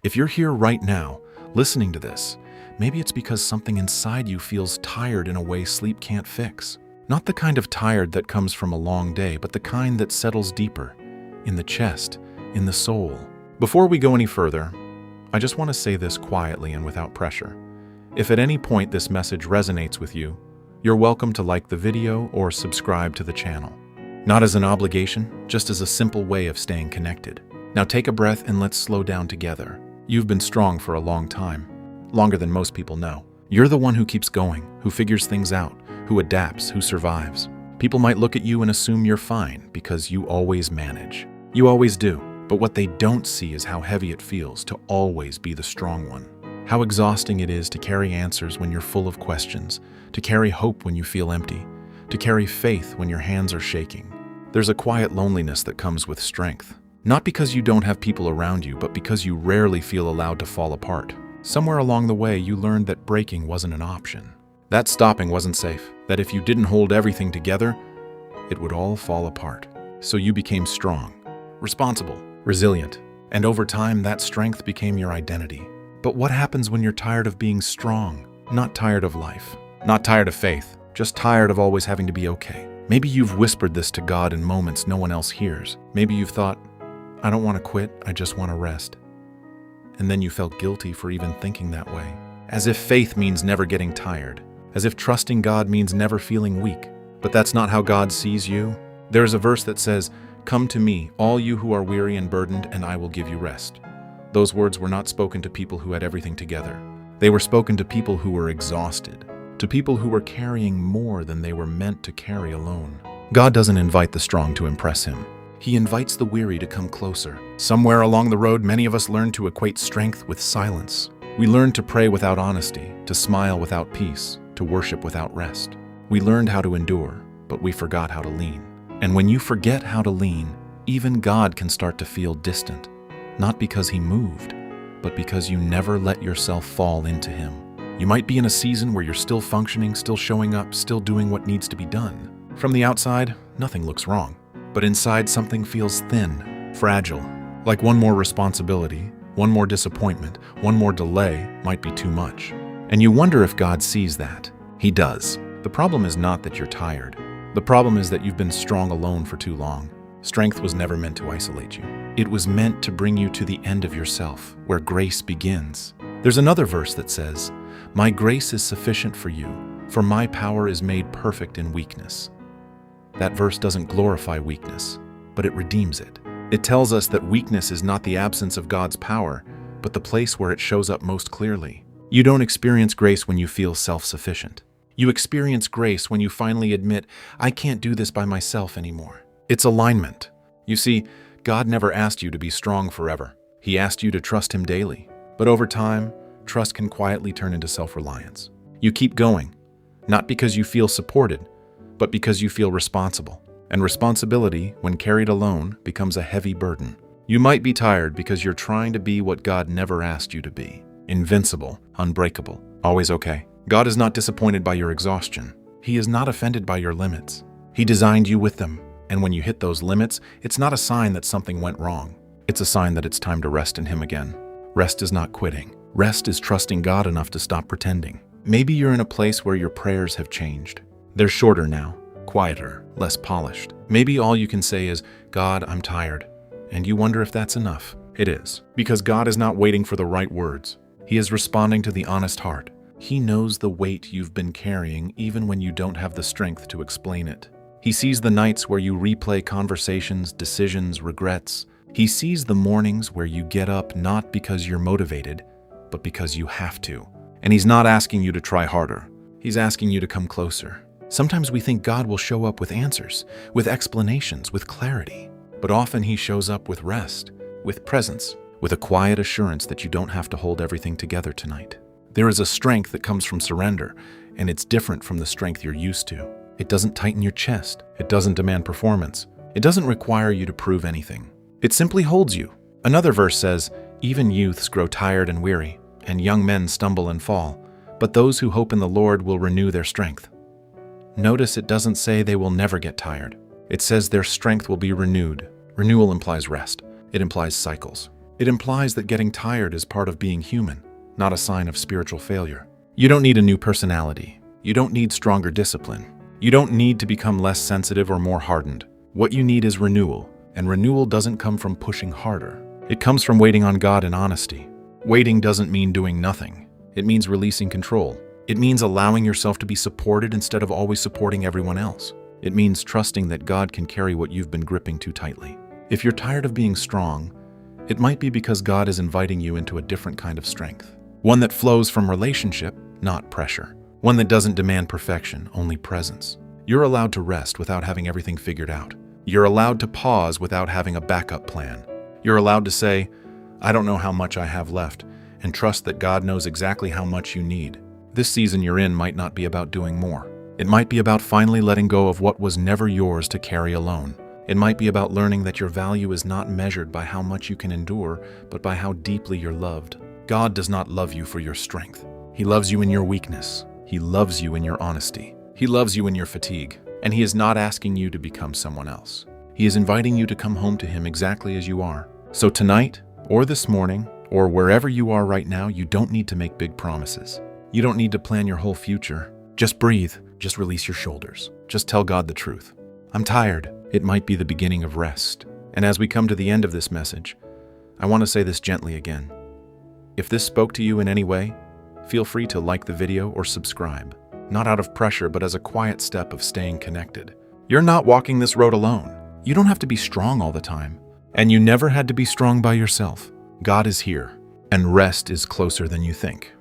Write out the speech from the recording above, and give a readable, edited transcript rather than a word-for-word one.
If you're here right now, listening to this, maybe it's because something inside you feels tired in a way sleep can't fix. Not the kind of tired that comes from a long day, but the kind that settles deeper, in the chest, in the soul. Before we go any further, I just want to say this quietly and without pressure. If at any point this message resonates with you, you're welcome to like the video or subscribe to the channel. Not as an obligation, just as a simple way of staying connected. Now take a breath and let's slow down together. You've been strong for a long time, longer than most people know. You're the one who keeps going, who figures things out, who adapts, who survives. People might look at you and assume you're fine because you always manage. You always do, but what they don't see is how heavy it feels to always be the strong one. How exhausting it is to carry answers when you're full of questions, to carry hope when you feel empty, to carry faith when your hands are shaking. There's a quiet loneliness that comes with strength. Not because you don't have people around you, but because you rarely feel allowed to fall apart. Somewhere along the way, you learned that breaking wasn't an option. That stopping wasn't safe. That if you didn't hold everything together, it would all fall apart. So you became strong, responsible, resilient, and over time, that strength became your identity. But what happens when you're tired of being strong? Not tired of life, not tired of faith, just tired of always having to be okay. Maybe you've whispered this to God in moments no one else hears. Maybe you've thought, I don't want to quit, I just want to rest. And then you felt guilty for even thinking that way. As if faith means never getting tired. As if trusting God means never feeling weak. But that's not how God sees you. There's a verse that says, "Come to me, all you who are weary and burdened, and I will give you rest." Those words were not spoken to people who had everything together. They were spoken to people who were exhausted, to people who were carrying more than they were meant to carry alone. God doesn't invite the strong to impress him. He invites the weary to come closer. Somewhere along the road, many of us learned to equate strength with silence. We learned to pray without honesty, to smile without peace, to worship without rest. We learned how to endure, but we forgot how to lean. And when you forget how to lean, even God can start to feel distant. Not because he moved, but because you never let yourself fall into him. You might be in a season where you're still functioning, still showing up, still doing what needs to be done. From the outside, nothing looks wrong. But inside, something feels thin, fragile, like one more responsibility, one more disappointment, one more delay might be too much. And you wonder if God sees that. He does. The problem is not that you're tired. The problem is that you've been strong alone for too long. Strength was never meant to isolate you. It was meant to bring you to the end of yourself, where grace begins. There's another verse that says, "My grace is sufficient for you, for my power is made perfect in weakness." That verse doesn't glorify weakness, but it redeems it. It tells us that weakness is not the absence of God's power, but the place where it shows up most clearly. You don't experience grace when you feel self-sufficient. You experience grace when you finally admit, I can't do this by myself anymore. It's alignment. You see, God never asked you to be strong forever. He asked you to trust him daily. But over time, trust can quietly turn into self-reliance. You keep going, not because you feel supported, but because you feel responsible. And responsibility, when carried alone, becomes a heavy burden. You might be tired because you're trying to be what God never asked you to be. Invincible, unbreakable, always okay. God is not disappointed by your exhaustion. He is not offended by your limits. He designed you with them. And when you hit those limits, it's not a sign that something went wrong. It's a sign that it's time to rest in him again. Rest is not quitting. Rest is trusting God enough to stop pretending. Maybe you're in a place where your prayers have changed. They're shorter now, quieter, less polished. Maybe all you can say is, God, I'm tired. And you wonder if that's enough. It is. Because God is not waiting for the right words. He is responding to the honest heart. He knows the weight you've been carrying even when you don't have the strength to explain it. He sees the nights where you replay conversations, decisions, regrets. He sees the mornings where you get up not because you're motivated, but because you have to. And he's not asking you to try harder. He's asking you to come closer. Sometimes we think God will show up with answers, with explanations, with clarity. But often he shows up with rest, with presence, with a quiet assurance that you don't have to hold everything together tonight. There is a strength that comes from surrender, and it's different from the strength you're used to. It doesn't tighten your chest. It doesn't demand performance. It doesn't require you to prove anything. It simply holds you. Another verse says, "Even youths grow tired and weary, and young men stumble and fall, but those who hope in the Lord will renew their strength." Notice it doesn't say they will never get tired. It says their strength will be renewed. Renewal implies rest. It implies cycles. It implies that getting tired is part of being human, not a sign of spiritual failure. You don't need a new personality. You don't need stronger discipline. You don't need to become less sensitive or more hardened. What you need is renewal, and renewal doesn't come from pushing harder. It comes from waiting on God in honesty. Waiting doesn't mean doing nothing. It means releasing control. It means allowing yourself to be supported instead of always supporting everyone else. It means trusting that God can carry what you've been gripping too tightly. If you're tired of being strong, it might be because God is inviting you into a different kind of strength. One that flows from relationship, not pressure. One that doesn't demand perfection, only presence. You're allowed to rest without having everything figured out. You're allowed to pause without having a backup plan. You're allowed to say, I don't know how much I have left, and trust that God knows exactly how much you need. This season you're in might not be about doing more. It might be about finally letting go of what was never yours to carry alone. It might be about learning that your value is not measured by how much you can endure, but by how deeply you're loved. God does not love you for your strength. He loves you in your weakness. He loves you in your honesty. He loves you in your fatigue. And He is not asking you to become someone else. He is inviting you to come home to Him exactly as you are. So tonight, or this morning, or wherever you are right now, you don't need to make big promises. You don't need to plan your whole future. Just breathe. Just release your shoulders. Just tell God the truth. I'm tired. It might be the beginning of rest. And as we come to the end of this message, I want to say this gently again. If this spoke to you in any way, feel free to like the video or subscribe. Not out of pressure, but as a quiet step of staying connected. You're not walking this road alone. You don't have to be strong all the time. And you never had to be strong by yourself. God is here, and rest is closer than you think.